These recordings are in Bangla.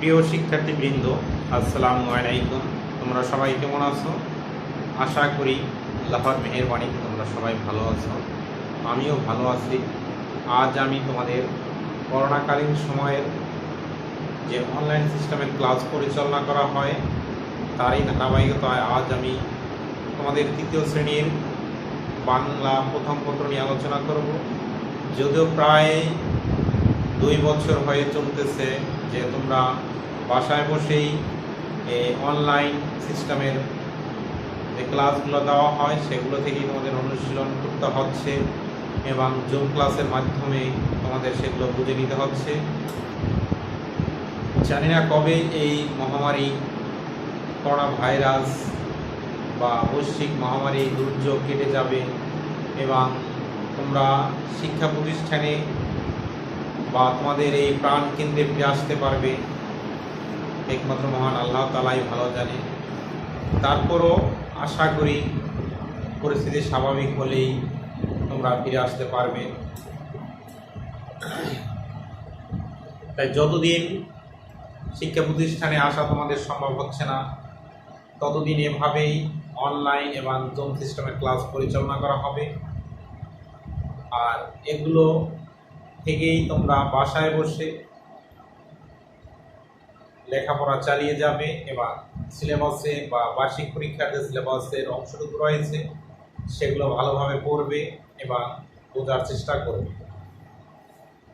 প্রিয় শিক্ষার্থীবৃন্দ, আসসালামু আলাইকুম। তোমরা সবাই কেমন আছো? আশা করি আল্লাহর মেহেরবানি তোমরা সবাই ভালো আছো। আমিও ভালো আছি। আজ আমি তোমাদের করোনাকালীন সময়ের যে অনলাইন সিস্টেমের ক্লাস পরিচালনা করা হয় তারই ধারাবাহিকতায় আজ আমি তোমাদের তৃতীয় শ্রেণীর বাংলা প্রথম পত্র নিয়ে আলোচনা করব। যদিও প্রায় 2 বছর হয়ে চলতেছে যে তোমরা বাসায় বসেই অনলাইন সিস্টেমের যে ক্লাসগুলো দেওয়া হয় সেগুলো থেকেই তোমাদের অনুশীলন করতে হচ্ছে এবং জুম ক্লাসের মাধ্যমে তোমাদের সেগুলো বুঝে নিতে হচ্ছে। জানি না কবে এই মহামারী করোনা ভাইরাস বা বৈশ্বিক মহামারী দুর্যোগ কেটে যাবে এবং তোমরা শিক্ষা প্রতিষ্ঠানে বা তোমাদের এই প্রাণ কেন্দ্রে ফিরে আসতে পারবে, একমাত্র মহান আল্লাহ তাআলাই ভালো জানে। তারপরও আশা করি পরিস্থিতি স্বাভাবিক হলেই তোমরা ফিরে আসতে পারবে। তাই যতদিন শিক্ষা প্রতিষ্ঠানে আসা তোমাদের সম্ভব হচ্ছে না ততদিন এভাবেই অনলাইন এবং জুম সিস্টেমের ক্লাস পরিচালনা করা হবে। আর এগুলো থেকেই তোমরা বাসায় বসে লেখাপড়া চালিয়ে যাবে এবং সিলেবাসে বা বার্ষিক পরীক্ষার যে সিলেবাসের অংশটুকু রয়েছে সেগুলো ভালোভাবে পড়বে এবং বোঝার চেষ্টা করবে।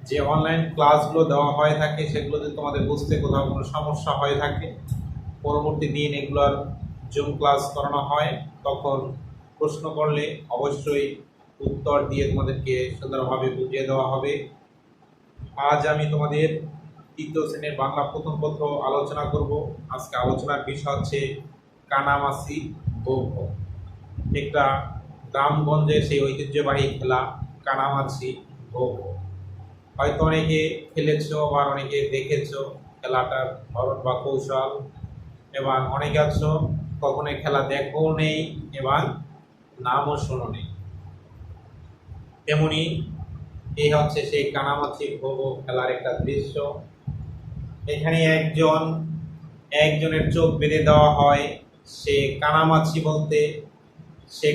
যে অনলাইন ক্লাসগুলো দেওয়া হয়ে থাকে সেগুলো যদি তোমাদের বুঝতে কোথাও কোনো সমস্যা হয়ে থাকে, পরবর্তী দিন এগুলোর জুম ক্লাস করানো হয়, তখন প্রশ্ন করলে অবশ্যই উত্তর দিয়ে তোমাদেরকে সুন্দরভাবে বুঝিয়ে দেওয়া হবে। আজ আমি তোমাদের তৃতীয় শ্রেণীর বাংলা প্রথম পত্র আলোচনা করব। আজকে আলোচনার বিষয় হচ্ছে কানামাছি বৌদ্ধ। একটা গ্রামগঞ্জের সেই ঐতিহ্যবাহী খেলা কানামাছি বৌদ্ধ। হয়তো অনেকে খেলেছো আবার অনেকে দেখেছো খেলাটার ধরন বা কৌশল, এবং অনেকে আছো কখনো খেলা দেখো নেই এবং নামও শোনো নেই। তেমনি এই হচ্ছে সেই কানামাছি বৌদ্ধ খেলার একটা দৃশ্য। এখানে একজনের চোখ বেঁধে দেওয়া হয়। সে কানামাছি বলতে সে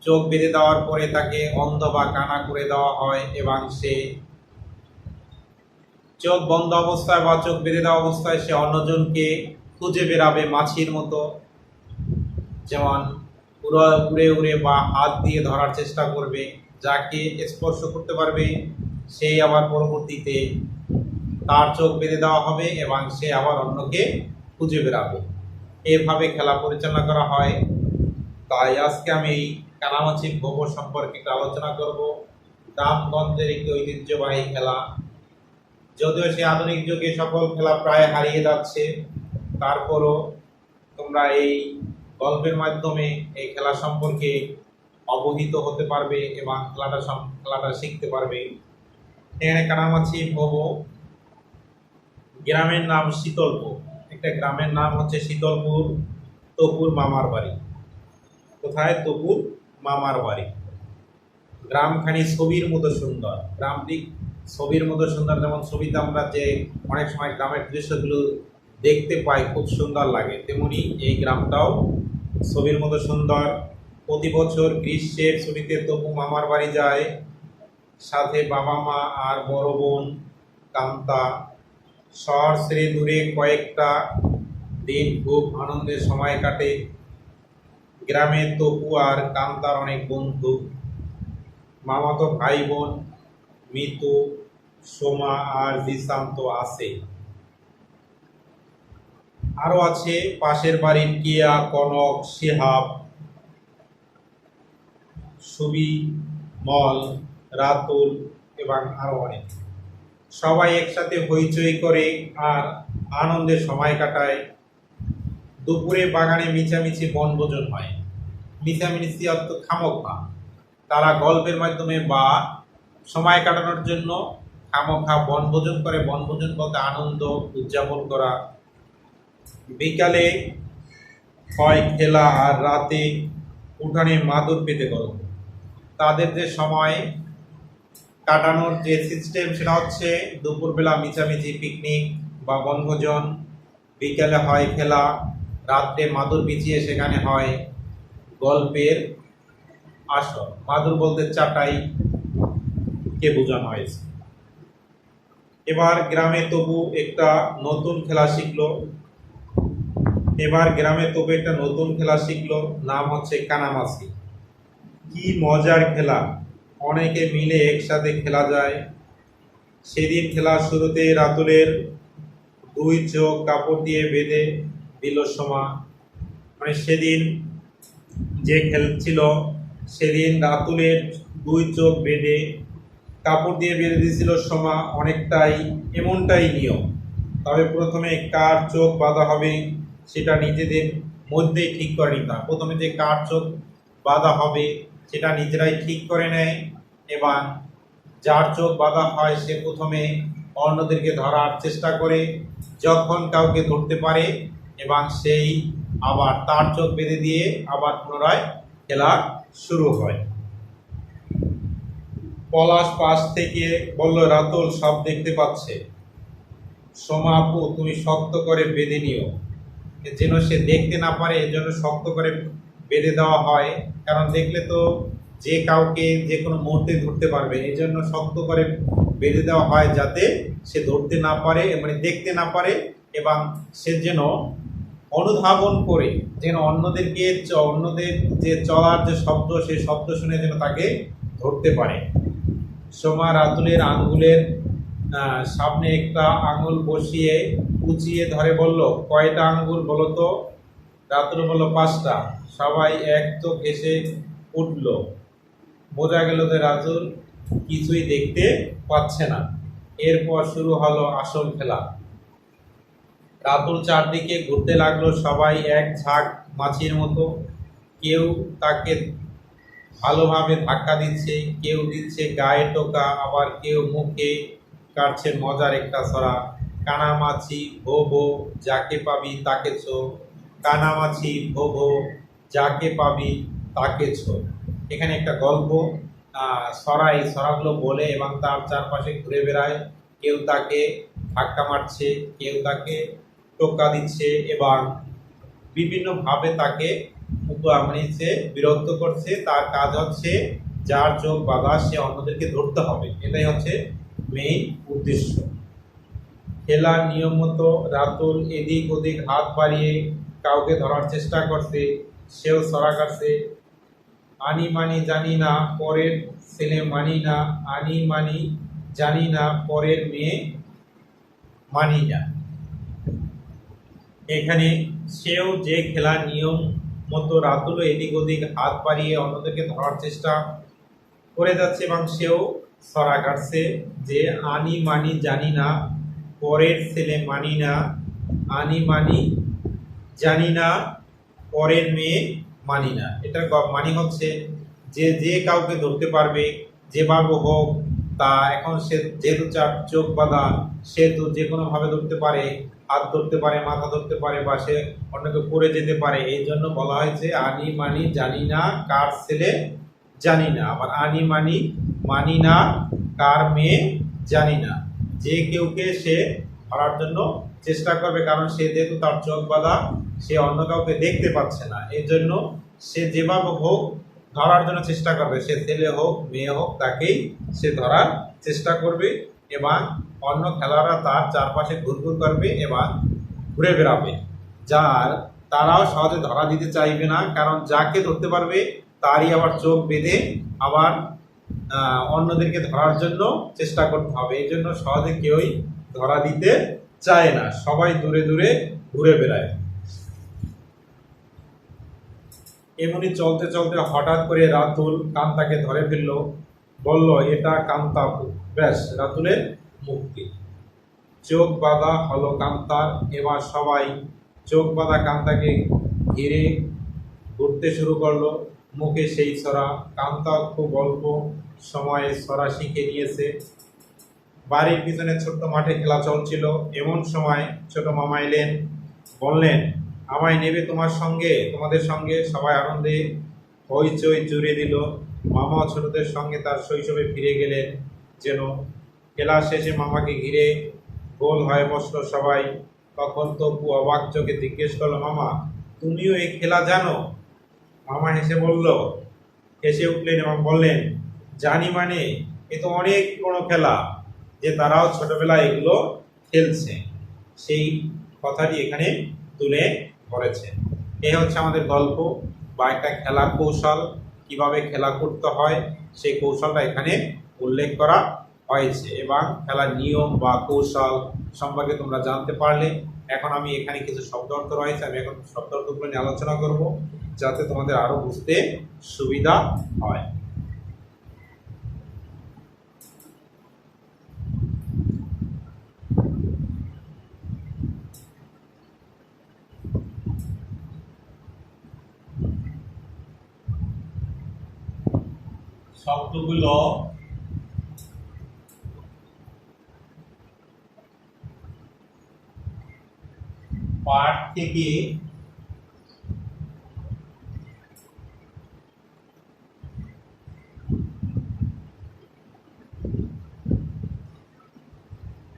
চোখ বেঁধে দেওয়ার পরে তাকে অন্ধ বা কানা করে দেওয়া হয় এবং সে চোখ বন্ধ অবস্থায় বা চোখ বেঁধে দেওয়া অবস্থায় সে অন্যজনকে খুঁজে বেড়াবে মাছির মতো, যেমন উড়ে উড়ে বা হাত দিয়ে ধরার চেষ্টা করবে। যাকে স্পর্শ করতে পারবে সেই আবার পরবর্তীতে তার চোখ বেঁধে দেওয়া হবে এবং সে আবার অন্যকে খুঁজে বেড়াবে। এভাবে খেলা পরিচালনা করা হয়। তাই আজকে আমি এই কানামাছি ভোগ সম্পর্কে একটু আলোচনা করব। গ্রামগঞ্জের একটি ঐতিহ্যবাহী খেলা, যদিও সে আধুনিক যুগে সকল খেলা প্রায় হারিয়ে যাচ্ছে, তারপরও তোমরা এই গল্পের মাধ্যমে এই খেলা সম্পর্কে অবহিত হতে পারবে এবং খেলাটা শিখতে পারবে। এখানে কানামাছি ভোগ, গ্রামের নাম শীতলপুর। একটা গ্রামের নাম হচ্ছে শীতলপুর, তপুর মামার বাড়ি। কোথায়? তপুর মামার বাড়ি। গ্রামখানি ছবির মতো সুন্দর। গ্রামটি ছবির মতো সুন্দর, যেমন ছবিতে আমরা যে অনেক সময় গ্রামের দৃশ্যগুলো দেখতে পাই খুব সুন্দর লাগে, তেমনি এই গ্রামটাও ছবির মতো সুন্দর। প্রতি বছর গ্রীষ্মের ছুটিতে তপু মামার বাড়ি যায়, সাথে বাবা মা আর বড় বোন কান্তা। শহর ছেড়ে দূরে কয়েকটা দিন খুব আনন্দের সময় কাটে। গ্রামে তপু আর কান্তার অনেক বন্ধু, মামাতো ভাই বোন মিতু, সোমা আর জিসান তো আছে। আরও আছে পাশের বাড়ির কিয়া, কনক, শিহাব, সুবি, মল, রাতুল এবং আরও অনেক। সবাই একসাথে হইচই করে আর আনন্দের সময় কাটায়। দুপুরে বাগানে মিছামিছি বনভোজন হয়। মিছামিছি অর্থ খামোখা। তারা গল্পের মাধ্যমে বা সময় কাটানোর জন্য খামোখা বনভোজন করে। বনভোজন বলতে আনন্দ উদযাপন করা। বিকালে হয় খেলা আর রাতে উঠানে মাদুর পেতে গল্প। তাদের যে সময় কাটানোর যে সিস্টেম সেটা হচ্ছে দুপুরবেলা মিছামিছি পিকনিক বা বনভোজন, বিকেলে হয় খেলা, রাত্রে মাদুর বিছিয়ে সেখানে হয় গল্পের আসর। মাদুর বলতে চাটাই কে বোঝানো হয়েছে। এবার গ্রামে তবু একটা নতুন খেলা শিখলো। নাম হচ্ছে কানামাছি। কি মজার খেলা, অনেকে মিলে একসাথে খেলা যায়। সেদিন খেলার শুরুতে রাতুলের দুই চোখ কাপড় দিয়ে বেঁধে দিল সোমা। মানে সেদিন যে খেলছিল সেদিন রাতুলের দুই চোখ বেঁধে কাপড় দিয়ে বেঁধে দিয়েছিল সোমা। এমনটাই নিয়ম। তবে প্রথমে কার চোখ বাঁধা হবে সেটা নিজেদের মধ্যেই ঠিক করে নিতে হয়। প্রথমে যে কার চোখ বাঁধা হবে সেটা নিজেরাই ঠিক করে নেয়, এবং যার চোখ বাঁধা হয় সে প্রথমে অন্যদেরকে ধরার চেষ্টা করে। যখন কাউকে ধরতে পারে এবং সেই আবার তার চোখ বেঁধে দিয়ে আবার পুনরায় খেলা শুরু হয়। পলাশ পাশ থেকে বলল, রাতুল সব দেখতে পাচ্ছে। সোমা আপু, তুমি শক্ত করে বেঁধে নিও, যেন সে দেখতে না পারে। এজন্য শক্ত করে বেঁধে দেওয়া হয়, কারণ দেখলে তো যে কাউকে যে কোনো মুহূর্তে ধরতে পারবে। এই জন্য শক্ত করে বেঁধে দেওয়া হয় যাতে সে ধরতে না পারে, মানে দেখতে না পারে, এবং সে যেন অনুধাবন করে যেন অন্যদের যে চলার যে শব্দ, সেই শব্দ শুনে যেন তাকে ধরতে পারে। সোমা রাতুলের আঙ্গুলের সামনে একটা আঙুল বসিয়ে উঁচিয়ে ধরে বলল, কয়টা আঙ্গুল বলো তো? রাতুল বলল, 5টা। সবাই এক তো হেসে উঠল। বোঝা গেল যে রাতুল কিছুই দেখতে পাচ্ছে না। এরপর শুরু হলো আসল খেলা। রাতুল চারদিকে ঘুরতে লাগলো, সবাই এক ঝাঁক মাছির মতো। কেউ তাকে ভালোভাবে ধাক্কা দিচ্ছে, কেউ দিচ্ছে গায়ে টোকা, আবার কেউ মুখে কাটছে মজার একটা ছড়া। কানামাছি ভো ভো, যাকে পাবি তাকে ছো। কানামাছি ভো ভো, যাকে পাবি তাকে ছো। এখানে একটা গল্প। ছড়াই ছড়াগুলো বলে এবং তার চারপাশে ঘুরে বেড়ায়। কেউ তাকে ধাক্কা মারছে, কেউ তাকে টোকা দিচ্ছে এবং বিভিন্নভাবে তাকে বিরক্ত করছে। তার কাজ হচ্ছে যার চোখ বাঁধা সে অন্যদেরকে ধরতে হবে, এটাই হচ্ছে মেইন উদ্দেশ্য। খেলার নিয়ম মতো রাতুল এদিক ওদিক হাত বাড়িয়ে কাউকে ধরার চেষ্টা করছে, সেও ছড়া কাটছে। আনি মানি জানি না, পরের ছেলে মানি না। আনি মানি জানি না, পরের মেয়ে মানি না। এখানে সেও যে খেলার নিয়ম মতো রাতুলও এদিক ওদিক হাত বাড়িয়ে অন্যদেরকে ধরার চেষ্টা করে যাচ্ছে, এবং সেও ছড়া কাটছে যে আনি মানি জানি না, পরের ছেলে মানি না। আনি মানি জানি না, পরের মেয়ে মানি না। এটার মানে হচ্ছে যে যে কাউকে ধরতে পারবে যেভাবে হোক, তা এখন সে যেহেতু চোখ বাঁধা, সে তো যে কোনোভাবে ধরতে পারে, হাত ধরতে পারে, মাথা ধরতে পারে, বা সে অন্যকে পড়ে যেতে পারে। এই জন্য বলা হয়েছে আনি মানি জানি না, কার ছেলে জানি না। আবার আনি মানি মানি না, কার মেয়ে জানি না। যে কেউকে সে ধরার জন্য চেষ্টা করবে, কারণ সে যেহেতু তার চোখ বাঁধা, সে অন্য কাউকে দেখতে পাচ্ছে না। এই জন্য সে যেভাবে হোক ধরার জন্য চেষ্টা করবে, সে ছেলে হোক মেয়ে হোক, তাকেই সে ধরার চেষ্টা করবে, এবং অন্য খেলোয়াড়রা তার চারপাশে ঘুরঘুর করবে এবং ঘুরে বেড়াবে। তারাও সহজে ধরা দিতে চাইবে না, কারণ যাকে ধরতে পারবে তারই আবার চোখ বেঁধে আবার অন্যদেরকে ধরার জন্য চেষ্টা করতে হবে। এই জন্য সহজে কেউই ধরা দিতে চায় না, সবাই দূরে দূরে ঘুরে বেড়ায়। এমনি চলতে চলতে হঠাৎ করে রাতুল কান্তাকে ধরে ফেলল, বলল, এটা কান্তা আপু। ব্যাস, রাতুলের মুক্তি। চোখ বাঁধা হলো কান্তার। এবার সবাই চোখ বাঁধা কান্তাকে ঘিরে ঘুরতে শুরু করলো, মুখে সেই ছড়া। কান্তা খুব অল্প সময়ে ছড়া শিখে নিয়েছে। বাড়ির পিছনে ছোট্ট মাঠে খেলা চলছিল। এমন সময় ছোট মামা এলেন, বললেন, আমায় নেবে তোমাদের সঙ্গে। সবাই আনন্দে হইচই জুড়ে দিল। মামা ছোটদের সঙ্গে তার শৈশবে ফিরে গেলেন যেন। খেলা শেষে মামাকে ঘিরে গোল হয়ে বসলো সবাই। তখন তপু অবাক চোখে জিজ্ঞেস করলো, মামা তুমিও এই খেলা জানো? মামা হেসে উঠলেন এবং বললেন, জানি মানে, এ তো অনেক বড় খেলা, যে তারাও ছোটবেলায় এগুলো খেলছে, সেই কথাটি এখানে তুলে ধরেছে। এই হচ্ছে আমাদের গল্প বা একটা খেলার কৌশল, কিভাবে খেলা করতে হয় সেই কৌশলটা এখানে উল্লেখ করা হয়েছে এবং খেলার নিয়ম বা কৌশল সম্পর্কে তোমরা জানতে পারলে। এখন আমি এখানে কিছু শব্দ অর্থ রয়েছে, আমি এখন শব্দ অর্থগুলো নিয়ে আলোচনা করব যাতে তোমাদের আরো বুঝতে সুবিধা হয়। শব্দগুলো পাঠ থেকে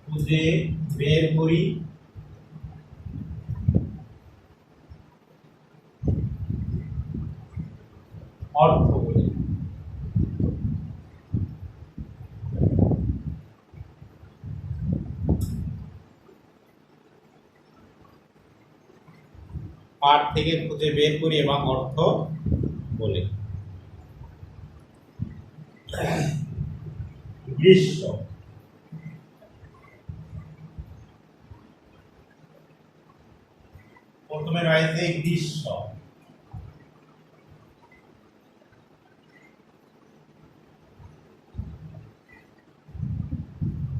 খুঁজে বের করি অর্থগুলি। পাঠ থেকে খুঁজে বের করি এবং অর্থ বলি। গ্রীষ্ম, প্রথমে রয়েছে গ্রীষ্ম।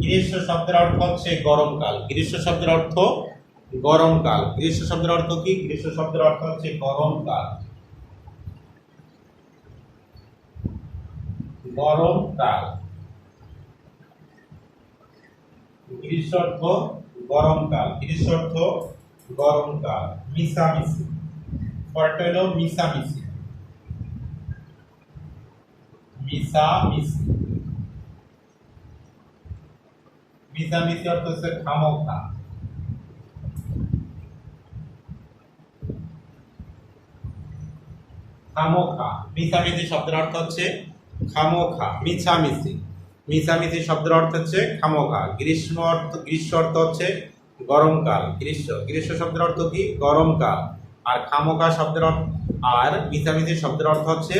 গ্রীষ্ম শব্দের অর্থ হচ্ছে গরমকাল। গ্রীষ্ম শব্দের অর্থ গরমকাল। গ্রীষ্ম শব্দের অর্থ কি? গ্রীষ্ম শব্দের অর্থ হচ্ছে গরমকাল। গরমকাল, গ্রীষ্ম অর্থ গরমকাল। গ্রীষ্ম অর্থ গরমকাল। মিশামিশি, পরটা হলো মিশামিশি। মিশামিশি, মিশামিশি অর্থ হচ্ছে খামোখা। খামোখা, মিশামিশি শব্দের অর্থ হচ্ছে খামোখা। মিছামিশি, মিছামিশি শব্দের অর্থ হচ্ছে খামোখা। গ্রীষ্ম অর্থ হচ্ছে গরমকাল। গ্রীষ্ম শব্দের অর্থ কি? গরমকাল। আর খামোখা শব্দের অর্থ, আর মিছামিশি শব্দের অর্থ হচ্ছে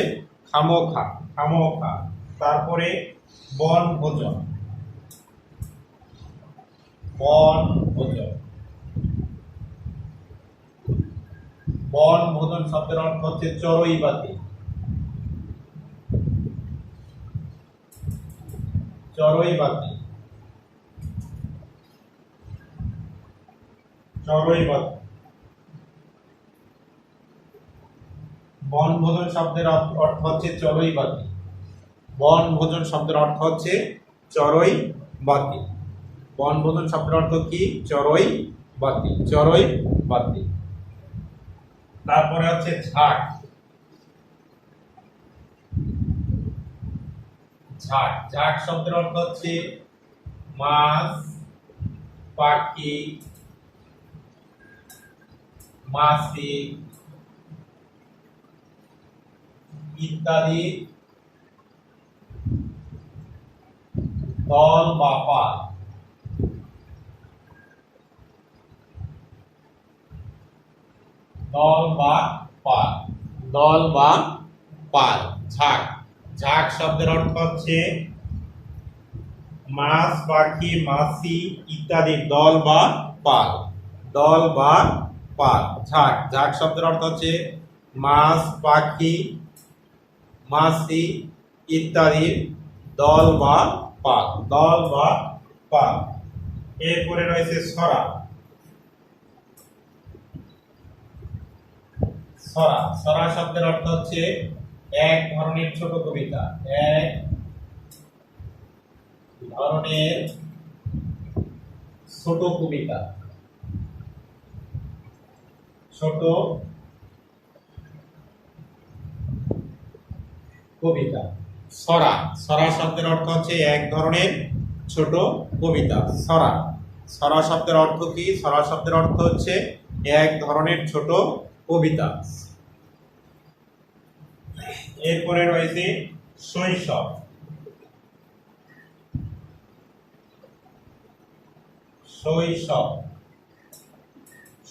খামোখা। খামোখা। তারপরে বনভোজন। বনভোজন, বনভোজন শব্দের অর্থ হচ্ছে চড়ুইবাতি। চড়ুইবাতি, চড়ুইবাতি। বনভোজন শব্দের অর্থ হচ্ছে চড়ুইবাতি। বনভোজন শব্দের অর্থ হচ্ছে চড়ুইবাতি। বনভোজন শব্দের অর্থ কি? চড়ুইবাতি, চড়ুইবাতি। তারপরে হচ্ছে ঝাঁক। ঝাঁক, ঝাঁক শব্দের অর্থ হচ্ছে মাছ, পাখি, মাছি ইত্যাদি দল বা পাল। দল বা পাল, দল বা পাল। ঝাঁক, ঝাঁক শব্দের অর্থ হচ্ছে মাছ, পাখি, মাছি ইত্যাদি দল বা পাল। দল বা পাল, ঝাঁক। ঝাঁক শব্দের অর্থ হচ্ছে মাছ, পাখি, মাছি ইত্যাদি দল বা পাল। দল বা পাল। এরপরে রয়েছে ছড়া। ছড়া, ছড়া শব্দের অর্থ হচ্ছে এক ধরনের ছোট কবিতা। এক ধরনের ছোট কবিতা। ছোট কবিতা। ছড়া, ছড়া শব্দের অর্থ হচ্ছে এক ধরনের ছোট কবিতা। ছড়া, ছড়া শব্দের অর্থ কি? ছড়া শব্দের অর্থ হচ্ছে এক ধরনের ছোট কবিতা। এরপরে রয়েছে শৈশব। শৈশব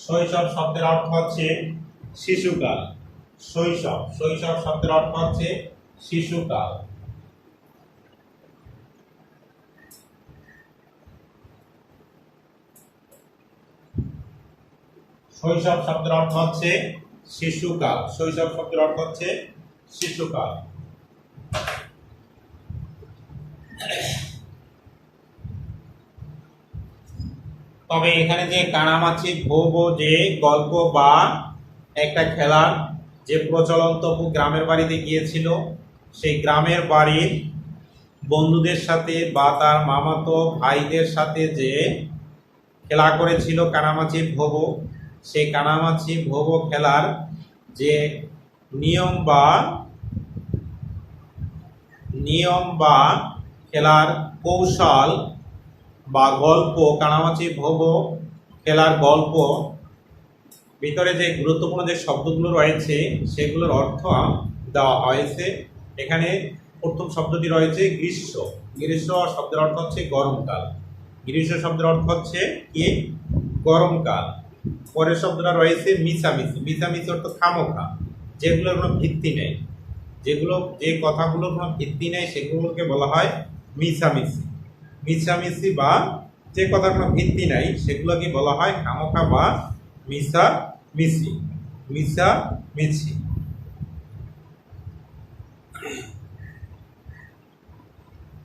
শৈশব শব্দের অর্থ হচ্ছে শিশুকাল। শৈশব শৈশব শব্দের অর্থ হচ্ছে শিশুকাল। শৈশব শব্দের অর্থ হচ্ছে শিশুকাল। শৈশব শব্দের অর্থ হচ্ছে শিশুকাল। তবে এখানে যে কানামাছি ভোবো যে গল্প বা একটা খেলার যে প্রচলন তপু গ্রামের বাড়িতে গিয়েছিল, সেই গ্রামের বাড়ির বন্ধুদের সাথে বা তার মামাতো ভাইদের সাথে যে খেলা করেছিল কানামাছি ভোবো, সেই কানামাছি ভোবো খেলার যে নিয়ম বা খেলার কৌশল বা গল্প, কানামাছি ভোবো খেলার গল্প ভিতরে যে গুরুত্বপূর্ণ যে শব্দগুলো রয়েছে সেগুলোর অর্থ দেওয়া হয়েছে। এখানে প্রথম শব্দটি রয়েছে গ্রীষ্ম। গ্রীষ্ম শব্দের অর্থ হচ্ছে গরমকাল। গ্রীষ্ম শব্দের অর্থ হচ্ছে কি? গরমকাল। পরের শব্দটা রয়েছে মিছামিছি। মিছামিছি অর্থ খামোখা, যেগুলোর কোনো ভিত্তি নেই। যে কথাগুলোর কোনো ভিত্তি নেই সেগুলোকে বলা হয় মিছামিছি। মিছামিছি বা যে কথার কোনো ভিত্তি নাই সেগুলোকে বলা হয় খামোখা বা মিছামিছি। মিছামিছি।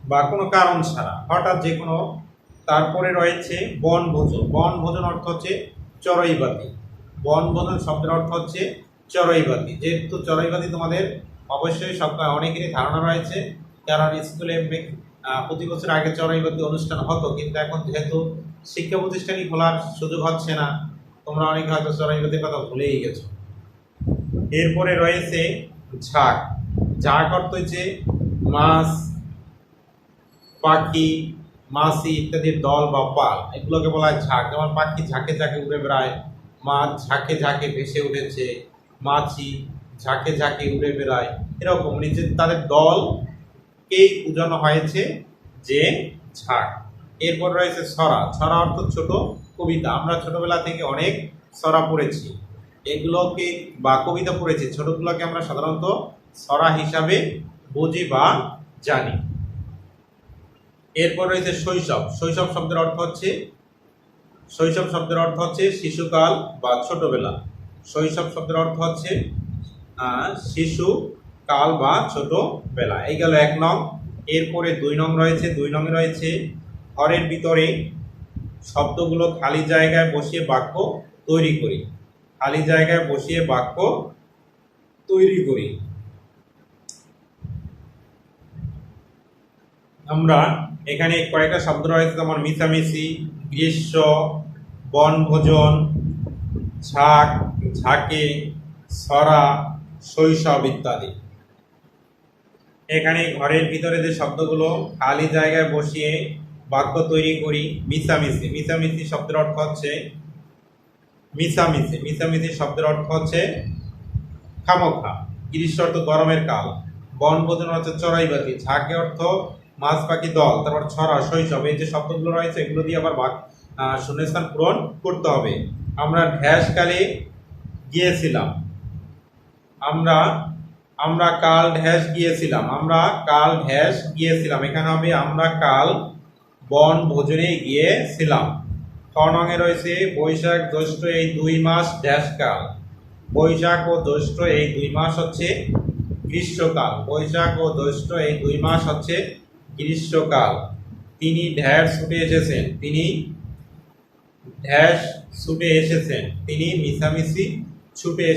বা কোনো কারণ ছাড়া, হঠাৎ যে কোনো। তারপরে রয়েছে বনভোজন। বনভোজন অর্থ হচ্ছে চড়াইবাতি। বনভোজন শব্দের অর্থ হচ্ছে চড়াইবাতি। যেহেতু চড়াইবাতি তোমাদের অবশ্যই অনেকেরই ধারণা রয়েছে, কারণ স্কুলে প্রতি বছর আগে চড়াইবাতি অনুষ্ঠান হতো, কিন্তু এখন যেহেতু শিক্ষা প্রতিষ্ঠানই খোলার সুযোগ হচ্ছে না, তোমরা অনেকে হয়তো চড়াইবাতির কথা ভুলেই গেছো। এরপরে রয়েছে ঝাঁক। ঝাঁক অর্থ হচ্ছে মাছ, পাখি, মাছি ইত্যাদির দল বা পাল, এগুলোকে বলা হয় ঝাঁক। যেমন পাখি ঝাঁকে ঝাঁকে উড়ে বেড়ায়, মাছ ঝাঁকে ঝাঁকে ভেসে উঠেছে, মাছি ঝাঁকে ঝাঁকে উড়ে বেড়ায়, এরকম নিচে তাদের দলকেই বোঝানো হয়েছে যে ঝাঁক। এরপর রয়েছে ছড়া। ছড়া অর্থ ছোট কবিতা। আমরা ছোটবেলা থেকে অনেক ছড়া পড়েছি, এগুলোকে বা কবিতা পড়েছি, ছোটগুলোকে আমরা সাধারণত ছড়া হিসাবে বুঝি বা জানি। এরপর রয়েছে শৈশব। শৈশব শব্দের অর্থ হচ্ছে শিশুকাল বা ছোটবেলা। শৈশব শব্দের অর্থ হচ্ছে শিশুকাল বা ছোটবেলা। এই গেল 1 নং। এরপরে 2 নং রয়েছে। 2 নং রয়েছে ঘরের ভিতরে শব্দগুলো খালি জায়গায় বসিয়ে বাক্য তৈরি করি। খালি জায়গায় বসিয়ে বাক্য তৈরি করি। আমরা এখানে কয়েকটা শব্দ রয়েছে, যেমন মিছামিছি, গ্রীষ্ম, বনভোজন, ঝাঁক, ঝাঁকে, ছড়া, শৈশব ইত্যাদি। এখানে ঘরের ভিতরে যে শব্দগুলো খালি জায়গায় বসিয়ে বাক্য তৈরি করি, মিছামিছি। মিছামিছি শব্দের অর্থ হচ্ছে মিছামিছি শব্দের অর্থ হচ্ছে খামোখা। গ্রীষ্ম অর্থ গরমের কাল। বনভোজন হচ্ছে চড়াইবাতি। ঝাঁকে অর্থ মাছ পাখি দল। তারপর ছড়া, শৈশব, এই যে শব্দগুলো রয়েছে এগুলো দিয়ে আবার শূন্যস্থান পূরণ করতে হবে। আমরা ঢ্যাসকালে গিয়েছিলাম। আমরা কাল ঢ্যাস গিয়েছিলাম। এখানে হবে আমরা কাল বনভোজনে গিয়েছিলাম। 6 নঙে রয়েছে বৈশাখ জ্যৈষ্ঠ এই 2 মাস ঢ্যাসকাল। বৈশাখ ও জ্যৈষ্ঠ এই 2 মাস হচ্ছে গ্রীষ্মকাল। বৈশাখ ও জ্যৈষ্ঠ এই 2 মাস হচ্ছে গ্রীষ্মকাল। তিনি ঢ্যাস ছুটে এসেছেন। তিনি মিছামিছি ছুটে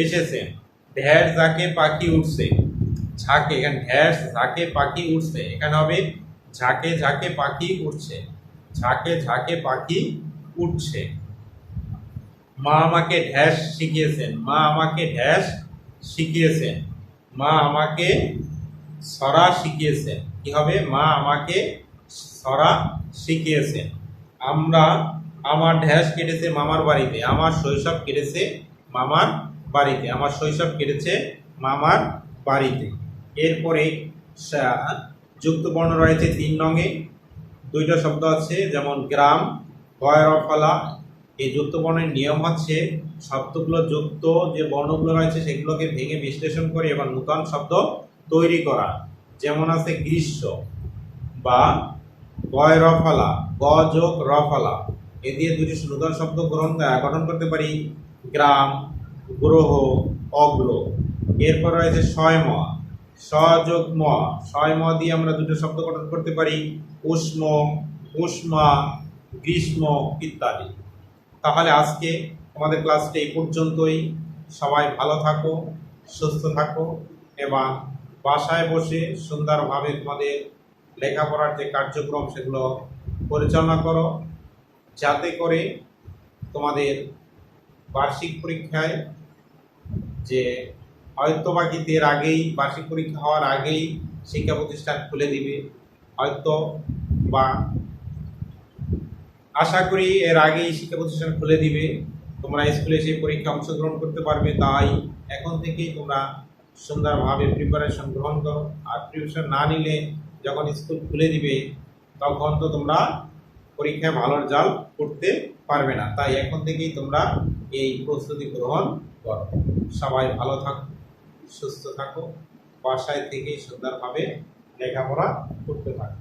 এসেছেন। ঢ্যাস ঝাঁকে পাখি উঠছে। ঝাঁকে, এখানে ঢ্যাস ঝাঁকে পাখি উঠছে, এখানে হবে ঝাঁকে ঝাঁকে পাখি উঠছে। ঝাঁকে ঝাঁকে পাখি উঠছে। মা আমাকে ঢ্যাস শিখিয়েছেন। মা আমাকে ছড়া শিখিয়েছেন। কি হবে? মা আমাকে ছড়া শিখিয়েছেন। আমরা আমার ঢ্যাস কেটেছে মামার বাড়িতে, আমার শৈশব কেটেছে মামার বাড়িতে, আমার শৈশব কেটেছে মামার বাড়িতে। এরপরে যুক্ত বর্ণ রয়েছে 3 নঙে, 2টা শব্দ আছে যেমন গ্রাম, গয়রফলা। এই যুক্ত বর্ণের নিয়ম হচ্ছে শব্দগুলো যুক্ত যে বর্ণগুলো রয়েছে সেগুলোকে ভেঙে বিশ্লেষণ করে এবং নূতন শব্দ তৈরি করা। যেমন আছে গ্রীষ্ম বা গয়রফলা, গ যোগ রফলা, এ দিয়ে 2টি নূতন শব্দ গঠন করতে পারি, গ্রাম, গ্রহ, অগ্র। এরপর রয়েছে ছয় ম, স যোগ ম, ছয় ম দিয়ে আমরা 2টো শব্দ গঠন করতে পারি, উষ্ণ, উষ্মা, গ্রীষ্ম ইত্যাদি। তাহলে আজকে আমাদের ক্লাসটা এই পর্যন্তই। সবাই ভালো থাকো, সুস্থ থাকো এবং বাসায় বসে সুন্দরভাবে তোমাদের লেখাপড়ার যে কার্যক্রম সেগুলো পরিচালনা করো, যাতে করে তোমাদের বার্ষিক পরীক্ষায় যে হয়তো বা কিন্তু এর আগেই বার্ষিক পরীক্ষা হওয়ার আগেই শিক্ষা প্রতিষ্ঠান খুলে দিবে, হয়তো বা আশা করি এর আগেই শিক্ষা প্রতিষ্ঠান খুলে দিবে, তোমরা স্কুলে সেই পরীক্ষা অংশগ্রহণ করতে পারবে। তাই এখন থেকেই তোমরা সুন্দরভাবে প্রিপারেশন গ্রহণ করো। আর প্রিপারেশন না নিলে যখন স্কুল খুলে দিবে তখন তো তোমরা পরীক্ষায় ভালো রেজাল্ট করতে পারবে না। তাই এখন থেকেই তোমরা এই প্রস্তুতি গ্রহণ করো। সবাই ভালো থাকো, সুস্থ থাকো, বাসায় থেকেই সুন্দরভাবে লেখাপড়া করতে থাকো।